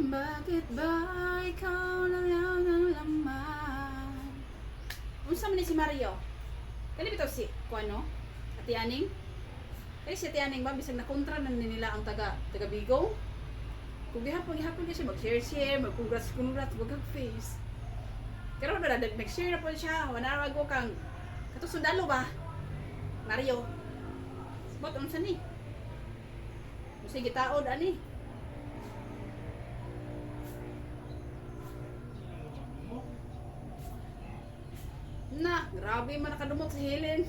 Bakit ba ikaw na lang ang laman? Unsa man ni si Mario? Kani bitaw si kuano? Ati Aning? Kani si Ati Aning ba bisag na kontra na nila ang taga Bigo? Kung gihapon siya mag-share, mag-congrats, wag face. Pero na nag-share na po siya, wala na ko kang kato sundalo ba? Mario. Bot unsa ni? Sige taod ani. Na, grabe man nakadumot si Helen.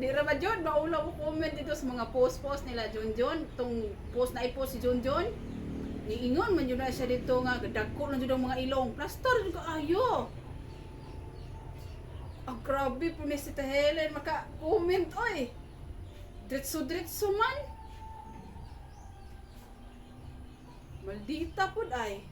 Di ra ba John, maulaw ko comment dito sa mga post nila John. Tong post na i-post si John. Niingon man yun na siya dito nga, dagko lang yun ang mga ilong. Plaster yun ka ayo. Ah, grabe po ni si Helen, maka-comment, oy. Dritso man. Maldita po ay.